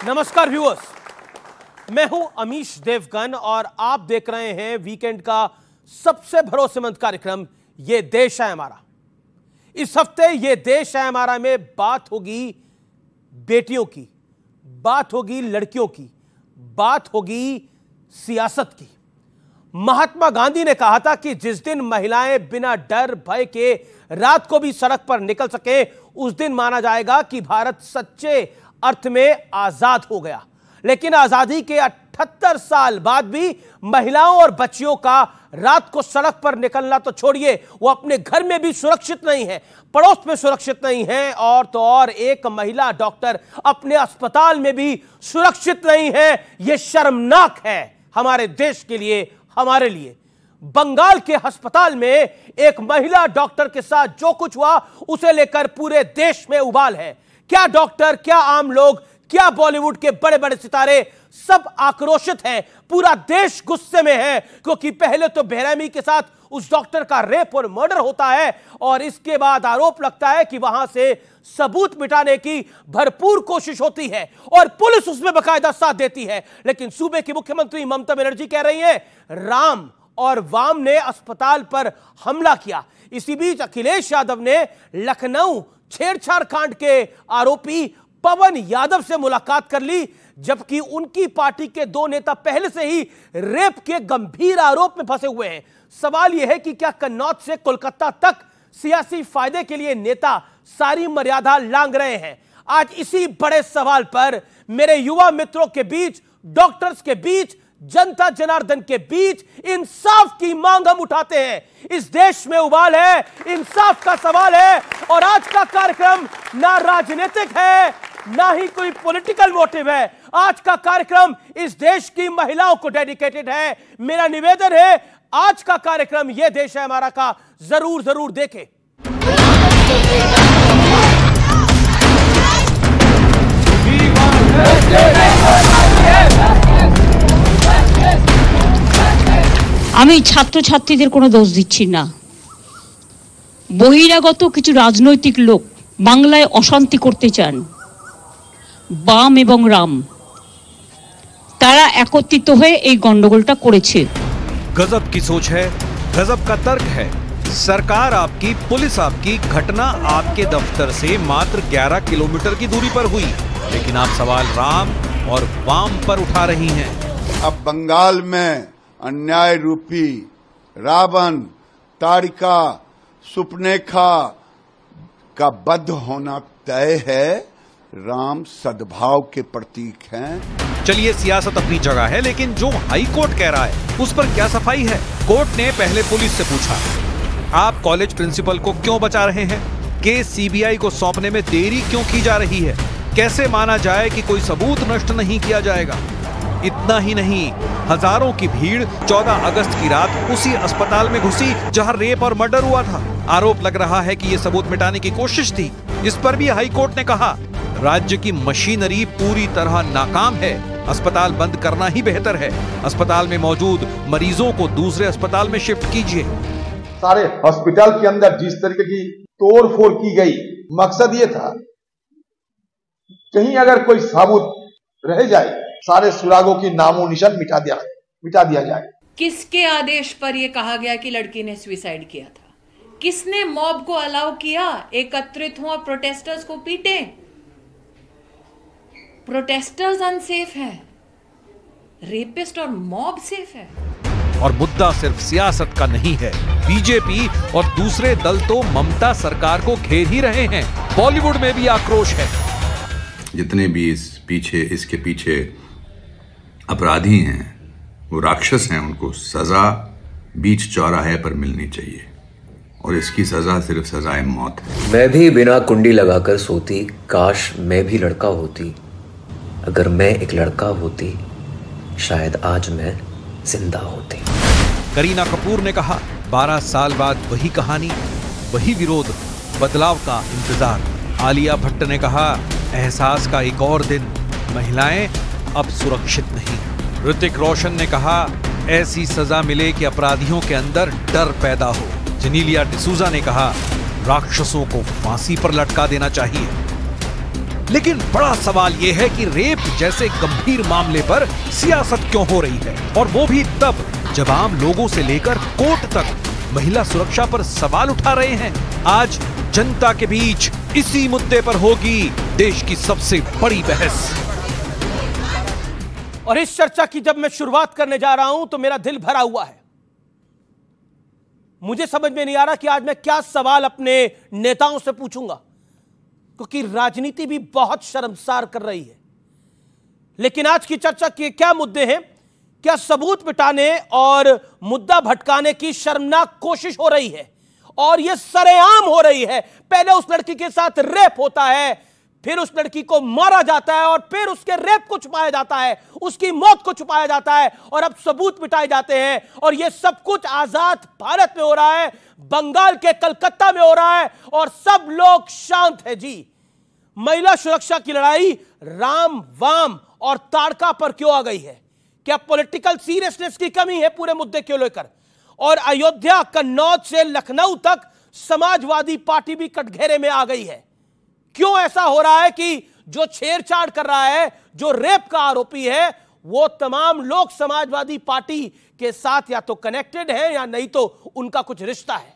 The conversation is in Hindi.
नमस्कार व्यूअर्स, मैं हूं अमीश देवगन और आप देख रहे हैं वीकेंड का सबसे भरोसेमंद कार्यक्रम ये देश है हमारा। इस हफ्ते ये देश है हमारा में बात होगी बेटियों की, बात होगी लड़कियों की, बात होगी सियासत की। महात्मा गांधी ने कहा था कि जिस दिन महिलाएं बिना डर भय के रात को भी सड़क पर निकल सके उस दिन माना जाएगा कि भारत सच्चे अर्थ में आजाद हो गया। लेकिन आजादी के 78 साल बाद भी महिलाओं और बच्चियों का रात को सड़क पर निकलना तो छोड़िए, वो अपने घर में भी सुरक्षित नहीं है, पड़ोस में सुरक्षित नहीं है, और तो और एक महिला डॉक्टर अपने अस्पताल में भी सुरक्षित नहीं है। यह शर्मनाक है हमारे देश के लिए, हमारे लिए। बंगाल के अस्पताल में एक महिला डॉक्टर के साथ जो कुछ हुआ उसे लेकर पूरे देश में उबाल है। क्या डॉक्टर, क्या आम लोग, क्या बॉलीवुड के बड़े बड़े सितारे सब आक्रोशित हैं। पूरा देश गुस्से में है क्योंकि पहले तो बेरहमी के साथ उस डॉक्टर का रेप और मर्डर होता है और इसके बाद आरोप लगता है कि वहां से सबूत मिटाने की भरपूर कोशिश होती है और पुलिस उसमें बकायदा साथ देती है। लेकिन सूबे की मुख्यमंत्री ममता बनर्जी कह रही हैं राम और वाम ने अस्पताल पर हमला किया। इसी बीच अखिलेश यादव ने लखनऊ छेड़छाड़ कांड के आरोपी पवन यादव से मुलाकात कर ली, जबकि उनकी पार्टी के दो नेता पहले से ही रेप के गंभीर आरोप में फंसे हुए हैं। सवाल यह है कि क्या कन्नौज से कोलकाता तक सियासी फायदे के लिए नेता सारी मर्यादा लांघ रहे हैं? आज इसी बड़े सवाल पर मेरे युवा मित्रों के बीच, डॉक्टर्स के बीच, जनता जनार्दन के बीच इंसाफ की मांग हम उठाते हैं। इस देश में उबाल है, इंसाफ का सवाल है और आज का कार्यक्रम ना राजनीतिक है ना ही कोई पॉलिटिकल मोटिव है। आज का कार्यक्रम इस देश की महिलाओं को डेडिकेटेड है। मेरा निवेदन है आज का कार्यक्रम ये देश है हमारा का जरूर देखें। আমি ছাত্রছাত্রীদের কোনো দোষ দিচ্ছি না। বহিরাগত কিছু রাজনৈতিক লোক বাংলায় অশান্তি করতে চান, বাম এবং রাম, তারা একত্রিত হয়ে এই গন্ডগোলটা করেছে। गजब की सोच है, गजब का तर्क है। सरकार आपकी, पुलिस आपकी, घटना आपके दफ्तर से मात्र 11 किलोमीटर की दूरी पर हुई, लेकिन आप सवाल राम और वाम पर उठा रही हैं। अब बंगाल में अन्याय रूपी रावण, तारिका, सुपनेखा का वध होना तय है। राम सद्भाव के प्रतीक हैं। चलिए, सियासत अपनी जगह है, लेकिन जो हाई कोर्ट कह रहा है उस पर क्या सफाई है? कोर्ट ने पहले पुलिस से पूछा, आप कॉलेज प्रिंसिपल को क्यों बचा रहे हैं? केस सीबीआई को सौंपने में देरी क्यों की जा रही है? कैसे माना जाए कि कोई सबूत नष्ट नहीं किया जाएगा? इतना ही नहीं, हजारों की भीड़ 14 अगस्त की रात उसी अस्पताल में घुसी जहां रेप और मर्डर हुआ था। आरोप लग रहा है कि यह सबूत मिटाने की कोशिश थी। इस पर भी हाई कोर्ट ने कहा, राज्य की मशीनरी पूरी तरह नाकाम है, अस्पताल बंद करना ही बेहतर है। अस्पताल में मौजूद मरीजों को दूसरे अस्पताल में शिफ्ट कीजिए। सारे हॉस्पिटल के अंदर जिस तरीके की तोड़फोड़ की गई, मकसद ये था कहीं अगर कोई सबूत रह जाए, सारे सुरागों की नामो निशान मिटा दिया जाए। किसके आदेश पर यह कहा गया कि लड़की ने सुसाइड किया था? किसने मॉब को अलाउ किया एकत्रित हो और प्रोटेस्टर्स को पीटे? प्रोटेस्टर्स अनसेफ है, रेपिस्ट और मॉब सेफ है। और मुद्दा सिर्फ सियासत का नहीं है। बीजेपी और दूसरे दल तो ममता सरकार को घेर ही रहे हैं। बॉलीवुड में भी आक्रोश है। जितने भी इसके पीछे अपराधी हैं वो राक्षस हैं, उनको सजा बीच चौराहे पर मिलनी चाहिए और इसकी सजा सिर्फ सजाए मौत है। मैं भी बिना कुंडी लगाकर सोती, काश मैं भी लड़का होती। अगर मैं एक लड़का होती शायद आज मैं जिंदा होती। करीना कपूर ने कहा, 12 साल बाद वही कहानी, वही विरोध, बदलाव का इंतजार। आलिया भट्ट ने कहा, एहसास का एक और दिन, महिलाएं अब सुरक्षित नहीं। ऋतिक रोशन ने कहा, ऐसी सजा मिले कि अपराधियों के अंदर डर पैदा हो। जेनेलिया डिसूजा ने कहा, राक्षसों को फांसी पर लटका देना चाहिए। लेकिन बड़ा सवाल यह है कि रेप जैसे गंभीर मामले पर सियासत क्यों हो रही है, और वो भी तब जब आम लोगों से लेकर कोर्ट तक महिला सुरक्षा पर सवाल उठा रहे हैं। आज जनता के बीच इसी मुद्दे पर होगी देश की सबसे बड़ी बहस। और इस चर्चा की जब मैं शुरुआत करने जा रहा हूं तो मेरा दिल भरा हुआ है। मुझे समझ में नहीं आ रहा कि आज मैं क्या सवाल अपने नेताओं से पूछूंगा, क्योंकि राजनीति भी बहुत शर्मसार कर रही है। लेकिन आज की चर्चा के क्या मुद्दे हैं? क्या सबूत मिटाने और मुद्दा भटकाने की शर्मनाक कोशिश हो रही है, और यह सरेआम हो रही है। पहले उस लड़की के साथ रेप होता है, फिर उस लड़की को मारा जाता है, और फिर उसके रेप को छुपाया जाता है, उसकी मौत को छुपाया जाता है, और अब सबूत मिटाए जाते हैं। और यह सब कुछ आजाद भारत में हो रहा है, बंगाल के कलकत्ता में हो रहा है, और सब लोग शांत है जी। महिला सुरक्षा की लड़ाई राम, वाम और ताड़का पर क्यों आ गई है? क्या पॉलिटिकल सीरियसनेस की कमी है पूरे मुद्दे को लेकर? और अयोध्या, कन्नौज से लखनऊ तक समाजवादी पार्टी भी कटघरे में आ गई है। क्यों ऐसा हो रहा है कि जो छेड़छाड़ कर रहा है, जो रेप का आरोपी है, वो तमाम लोग समाजवादी पार्टी के साथ या तो कनेक्टेड हैं या नहीं तो उनका कुछ रिश्ता है।